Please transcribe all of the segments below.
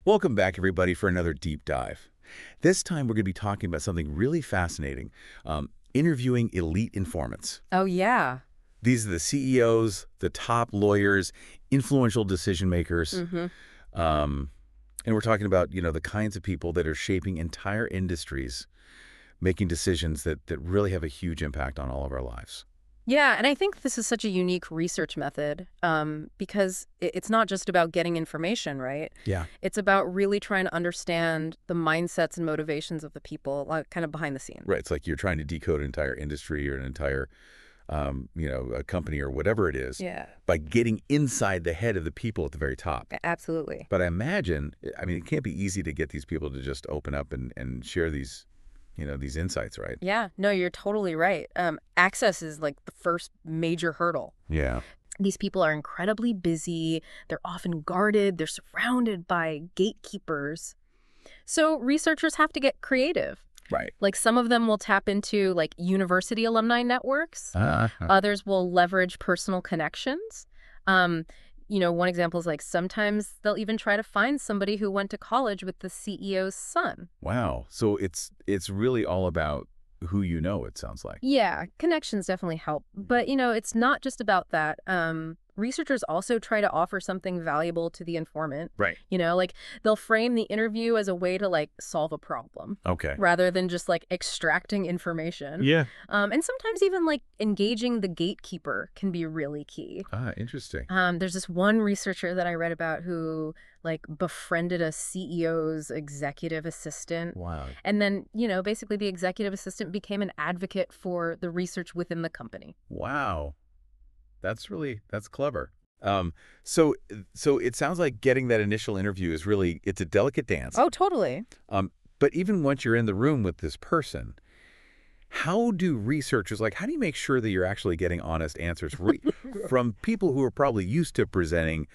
Welcome back, everybody, for another deep dive. This time, we're going to be talking about something really fascinating, interviewing elite informants. Oh, yeah. These are the CEOs, the top lawyers, influential decision makers. Um, and we're talking about, the kinds of people that are shaping entire industries, making decisions that really have a huge impact on all of our lives. Yeah, and I think this is such a unique research method because it's not just about getting information, right? Yeah. It's about really trying to understand the mindsets and motivations of the people, like kind of behind the scenes. Right. It's like you're trying to decode an entire industry or an entire, a company or whatever it is Yeah, by getting inside the head of the people at the very top. absolutely. But I imagine, it can't be easy to get these people to just open up and share these, these insights, right? Yeah, no, you're totally right. Access is like the first major hurdle. Yeah. These people are incredibly busy. They're often guarded. They're surrounded by gatekeepers. So researchers have to get creative. Right. Like some of them will tap into like university alumni networks. Others will leverage personal connections. One example is like sometimes they'll even try to find somebody who went to college with the CEO's son. Wow. So it's really all about who you know, it sounds like. Yeah, connections definitely help. But, it's not just about that. Researchers also try to offer something valuable to the informant. Right. Like they'll frame the interview as a way to like solve a problem. Okay. Rather than just like extracting information. Yeah. And sometimes even like engaging the gatekeeper can be really key. Interesting. There's this one researcher that I read about who like befriended a CEO's executive assistant. Wow. And then, basically the executive assistant became an advocate for the research within the company. Wow. That's clever. So it sounds like getting that initial interview is it's a delicate dance. Oh, totally. But even once you're in the room with this person, how do you make sure that you're actually getting honest answers from people who are probably used to presenting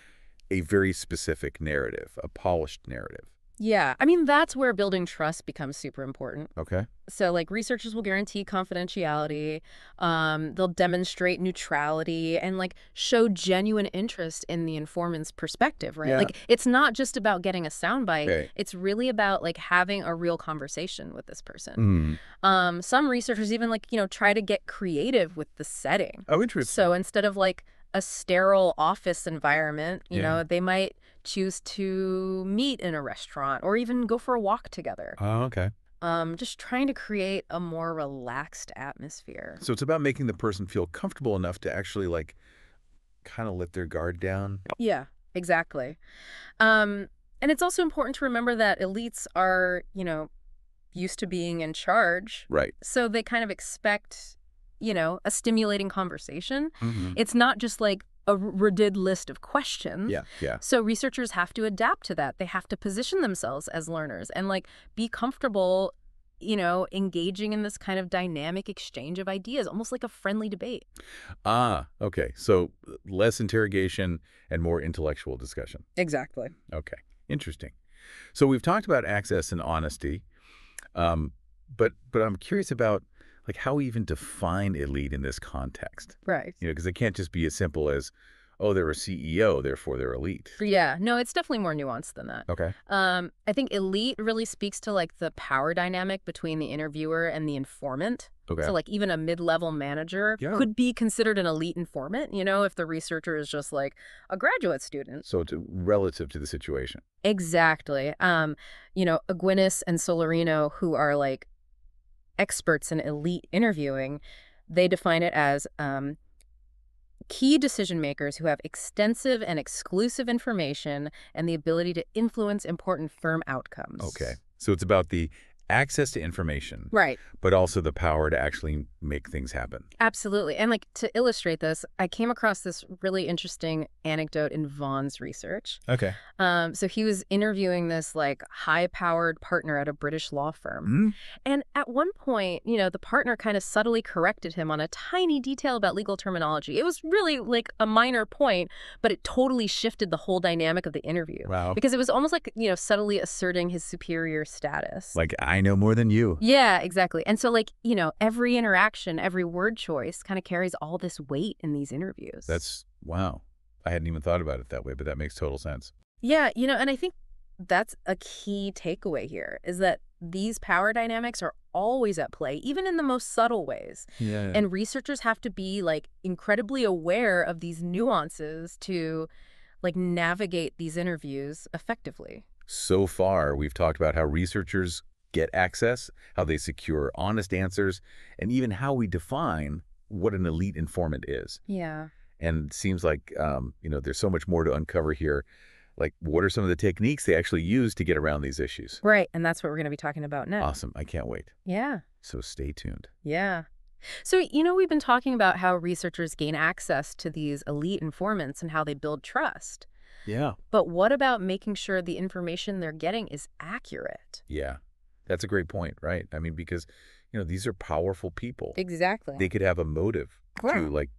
a very specific narrative, a polished narrative? Yeah, that's where building trust becomes super important. Okay. So, like, researchers will guarantee confidentiality, they'll demonstrate neutrality, and, like, show genuine interest in the informant's perspective, right? Yeah. Like, it's not just about getting a soundbite. Right. It's really about, like, having a real conversation with this person. Some researchers even, like, try to get creative with the setting. Oh, interesting. So instead of, like, a sterile office environment, they might choose to meet in a restaurant or even go for a walk together. Oh, okay. Just trying to create a more relaxed atmosphere. So it's about making the person feel comfortable enough to actually, like, kind of let their guard down. Yeah, exactly. And it's also important to remember that elites are, used to being in charge. Right. So they kind of expect, a stimulating conversation. Mm-hmm. It's not just like a redid list of questions. Yeah. So researchers have to adapt to that. They have to position themselves as learners and like be comfortable, engaging in this kind of dynamic exchange of ideas, almost like a friendly debate. Okay. So less interrogation and more intellectual discussion. Exactly. Okay. Interesting. So we've talked about access and honesty, but I'm curious about like how we even define elite in this context. Right. Because it can't just be as simple as, oh, they're a CEO, therefore they're elite. Yeah. No, it's definitely more nuanced than that. Okay. I think elite really speaks to like the power dynamic between the interviewer and the informant. Okay. So like even a mid-level manager Yeah. could be considered an elite informant, if the researcher is just like a graduate student. So it's relative to the situation. Exactly. Aguinis and Solarino, who are like experts in elite interviewing, they define it as key decision makers who have extensive and exclusive information and the ability to influence important firm outcomes. Okay. So it's about the access to information, Right. but also the power to actually make things happen. Absolutely. And like to illustrate this, I came across this really interesting anecdote in Vaughn's research. Okay. So he was interviewing this like high-powered partner at a British law firm. Mm-hmm. And at one point, the partner kind of subtly corrected him on a tiny detail about legal terminology. It was really like a minor point, but it totally shifted the whole dynamic of the interview. Wow. Because it was almost like, subtly asserting his superior status. Like, I know more than you. Yeah, exactly. And so like, every interaction, every word choice kind of carries all this weight in these interviews. Wow. I hadn't even thought about it that way, but that makes total sense. Yeah, and I think that's a key takeaway here, is that these power dynamics are always at play, even in the most subtle ways. Yeah. And researchers have to be like incredibly aware of these nuances to like navigate these interviews effectively. So far, we've talked about how researchers get access, how they secure honest answers, and even how we define what an elite informant is. Yeah. And it seems like, there's so much more to uncover here. Like, what are some of the techniques they actually use to get around these issues? Right. And that's what we're going to be talking about next. Awesome. I can't wait. Yeah. So stay tuned. Yeah. So, we've been talking about how researchers gain access to these elite informants and how they build trust. Yeah. But what about making sure the information they're getting is accurate? Yeah. That's a great point, right? I mean, because, these are powerful people. Exactly. They could have a motive Yeah. to, like,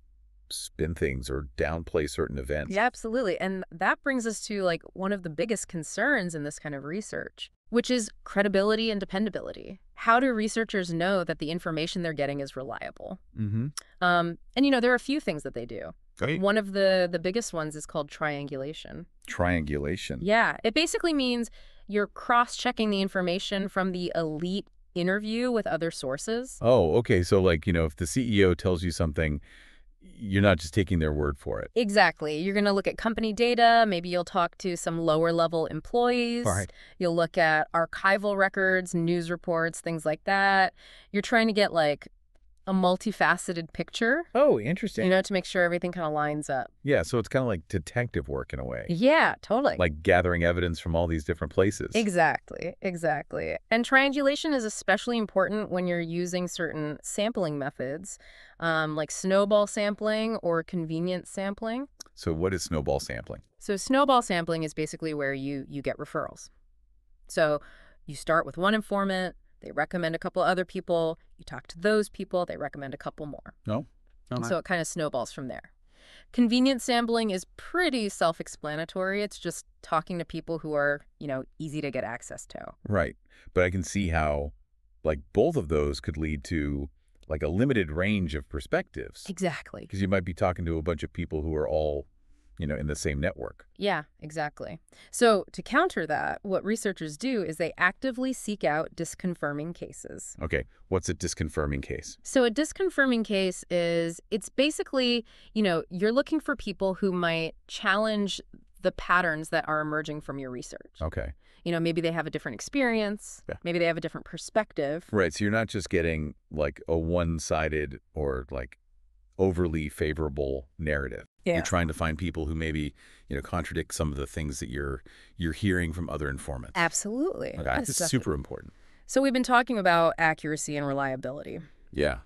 spin things or downplay certain events. Yeah, absolutely. And that brings us to like one of the biggest concerns in this kind of research, which is credibility and dependability. How do researchers know that the information they're getting is reliable? Mm-hmm. And there are a few things that they do. Right. One of the biggest ones is called triangulation. Triangulation. Yeah, it basically means you're cross-checking the information from the elite interview with other sources. Oh, okay. So, like, if the CEO tells you something, you're not just taking their word for it. Exactly. You're going to look at company data. Maybe you'll talk to some lower level employees. All right. You'll look at archival records, news reports, things like that. You're trying to get like a multifaceted picture, Oh, interesting. to make sure everything kind of lines up. Yeah, so it's kind of like detective work in a way. Yeah, totally. Like gathering evidence from all these different places. Exactly. And triangulation is especially important when you're using certain sampling methods, like snowball sampling or convenience sampling. So what is snowball sampling? So snowball sampling is basically where you get referrals. So you start with one informant, they recommend a couple other people, you talk to those people, they recommend a couple more. No. And so it kind of snowballs from there. Convenience sampling is pretty self-explanatory. It's just talking to people who are, easy to get access to. Right. But I can see how, like, both of those could lead to, like, a limited range of perspectives. Exactly. Because you might be talking to a bunch of people who are all, in the same network. Yeah, exactly. So to counter that, what researchers do is they actively seek out disconfirming cases. Okay. What's a disconfirming case? So a disconfirming case it's basically, you're looking for people who might challenge the patterns that are emerging from your research. Okay. Maybe they have a different experience. Yeah. Maybe they have a different perspective. Right. So you're not just getting, like, a one-sided or, like, overly favorable narrative. Yeah. You're trying to find people who maybe, contradict some of the things that you're hearing from other informants. Absolutely. Okay. This is super important. So we've been talking about accuracy and reliability. Yeah.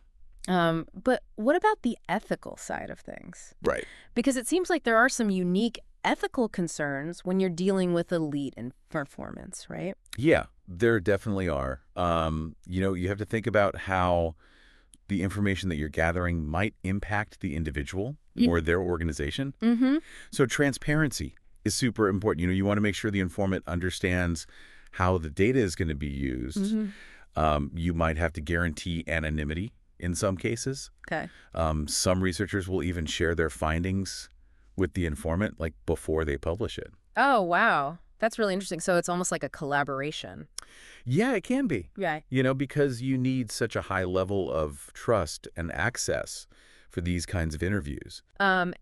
But what about the ethical side of things? Right. Because it seems like there are some unique ethical concerns when you're dealing with elite performance, right? Yeah, there definitely are. You have to think about how the information that you're gathering might impact the individual or their organization. Mm-hmm. So transparency is super important. You want to make sure the informant understands how the data is going to be used. Mm-hmm. You might have to guarantee anonymity in some cases. Okay. Some researchers will even share their findings with the informant, like, before they publish it. Oh, wow. That's really interesting. So it's almost like a collaboration. Yeah, it can be. Right. Because you need such a high level of trust and access for these kinds of interviews. And,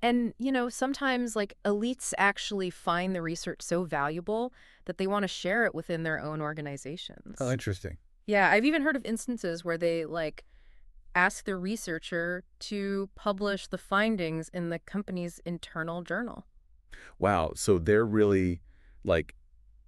sometimes like elites actually find the research so valuable that they want to share it within their own organizations. Oh, interesting. Yeah, I've even heard of instances where they like ask the researcher to publish the findings in the company's internal journal. Wow. So they're really, like,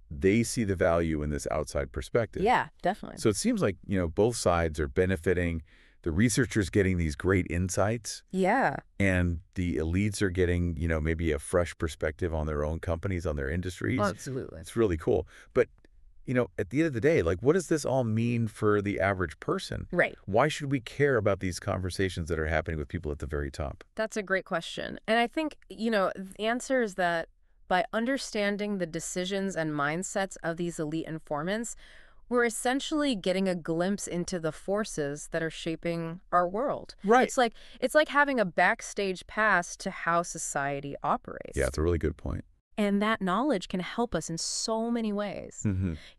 they see the value in this outside perspective. Yeah, definitely. So it seems like, both sides are benefiting. The researchers getting these great insights. Yeah. And the elites are getting, maybe a fresh perspective on their own companies, on their industries. Absolutely. It's really cool. But, at the end of the day, like, what does this all mean for the average person? Right. Why should we care about these conversations that are happening with people at the very top? That's a great question. And I think, the answer is that by understanding the decisions and mindsets of these elite informants, we're essentially getting a glimpse into the forces that are shaping our world. Right. It's like having a backstage pass to how society operates. Yeah, it's a really good point. And that knowledge can help us in so many ways.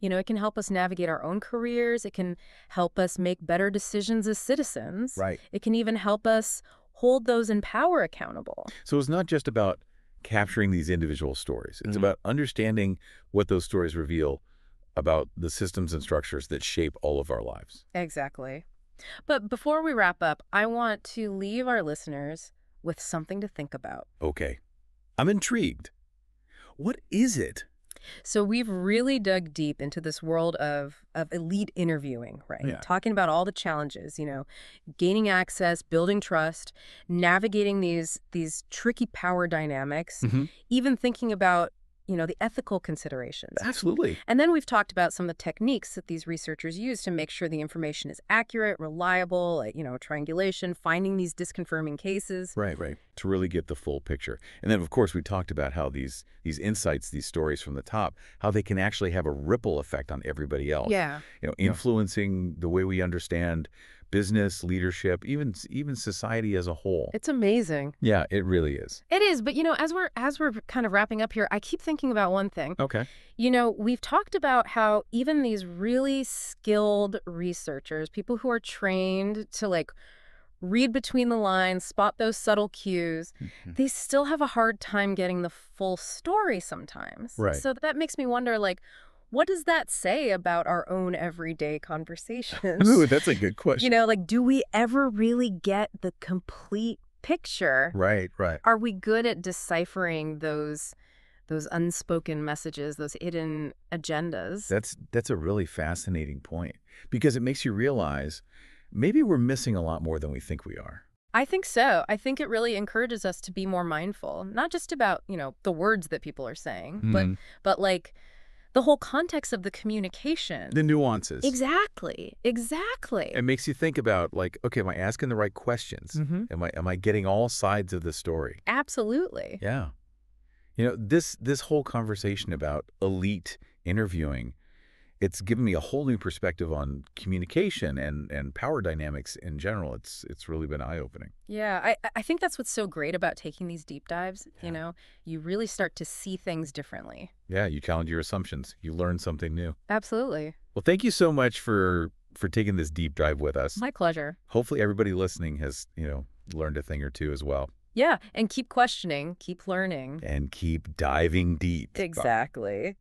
It can help us navigate our own careers. It can help us make better decisions as citizens. Right. It can even help us hold those in power accountable. So it's not just about capturing these individual stories. It's about understanding what those stories reveal about the systems and structures that shape all of our lives. Exactly. But before we wrap up, I want to leave our listeners with something to think about. Okay. I'm intrigued. What is it? So we've really dug deep into this world of elite interviewing, right? Yeah. Talking about all the challenges, gaining access, building trust, navigating these tricky power dynamics, even thinking about, the ethical considerations. Absolutely. And then we've talked about some of the techniques that these researchers use to make sure the information is accurate, reliable, triangulation, finding these disconfirming cases. Right. To really get the full picture. And then, of course, we talked about how these insights, these stories from the top, how they can actually have a ripple effect on everybody else. Yeah. Influencing the way we understand business, leadership, even society as a whole. It's amazing. Yeah, it really is. It is. But, as we're kind of wrapping up here, I keep thinking about one thing. Okay. We've talked about how even these really skilled researchers, people who are trained to read between the lines, spot those subtle cues, they still have a hard time getting the full story sometimes. Right. So that makes me wonder, what does that say about our own everyday conversations? Ooh, that's a good question. Do we ever really get the complete picture? Right. Are we good at deciphering those unspoken messages, those hidden agendas? That's a really fascinating point because it makes you realize maybe we're missing a lot more than we think we are. I think so. I think it really encourages us to be more mindful, not just about, the words that people are saying, but the whole context of the communication. The nuances. Exactly. It makes you think about okay, am I asking the right questions? Am I getting all sides of the story? Absolutely. Yeah. This whole conversation about elite interviewing, it's given me a whole new perspective on communication and power dynamics in general. It's really been eye-opening. Yeah, I think that's what's so great about taking these deep dives. You really start to see things differently. Yeah, you challenge your assumptions. You learn something new. Absolutely. Well, thank you so much for taking this deep dive with us. My pleasure. Hopefully everybody listening has, learned a thing or two as well. Yeah, and keep questioning, keep learning. And keep diving deep. Exactly.